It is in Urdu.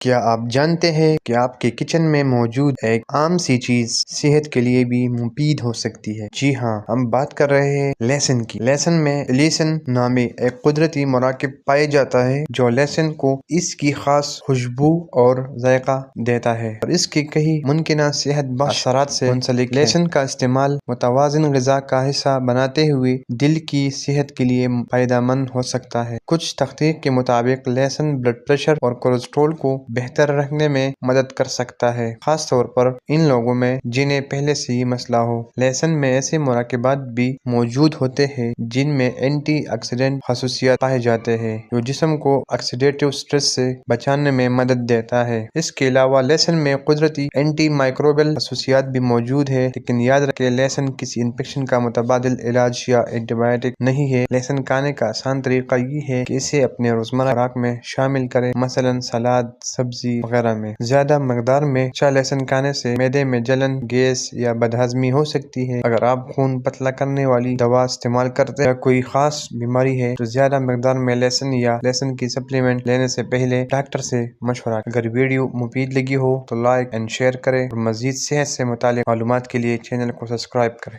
کیا آپ جانتے ہیں کہ آپ کے کچن میں موجود ایک عام سی چیز صحت کے لیے بھی مفید ہو سکتی ہے؟ جی ہاں، ہم بات کر رہے ہیں لہسن کی۔ لہسن میں لیسن نامی ایک قدرتی مرکب پایا جاتا ہے جو لہسن کو اس کی خاص خوشبو اور ذائقہ دیتا ہے اور اس کے کئی ممکنہ صحت بخش اثرات سے منسلک ہے۔ لہسن کا استعمال متوازن غذا کا حصہ بناتے ہوئے دل کی صحت کے لیے فائدہ مند ہو سکتا ہے۔ کچھ تحقیق کے مطابق لہسن بلڈ پریشر اور کولیسٹرول کو بہتر رکھنے میں مدد کر سکتا ہے، خاص طور پر ان لوگوں میں جنہیں پہلے سے ہی مسئلہ ہو۔ لہسن میں ایسے مرکبات بھی موجود ہوتے ہیں جن میں اینٹی آکسیڈنٹ خصوصیات پائے جاتے ہیں جو جسم کو آکسیڈیٹو سٹریس سے بچانے میں مدد دیتا ہے۔ اس کے علاوہ لہسن میں قدرتی اینٹی مائکروبیل خصوصیات بھی موجود ہیں، لیکن یاد رکھیں لہسن کسی انفیکشن کا متبادل علاج یا اینٹی بائیوٹک نہیں ہے۔ لہسن کھانے کا آسان طریقہ یہ ہے کہ اسے اپنے روزمرہ خوراک میں شامل کریں، مثلاً سلاد، سبزی وغیرہ میں۔ زیادہ مقدار میں کچا لہسن کھانے سے معدے میں جلن، گیس یا بدہضمی ہو سکتی ہے۔ اگر آپ خون پتلا کرنے والی دوا استعمال کرتے ہیں یا کوئی خاص بیماری ہے تو زیادہ مقدار میں لہسن یا لہسن کی سپلیمنٹ لینے سے پہلے ڈاکٹر سے مشورہ کریں۔ اگر ویڈیو مفید لگی ہو تو لائک اینڈ شیئر کریں اور مزید صحت سے متعلق معلومات کے لیے چینل کو سبسکرائب کریں۔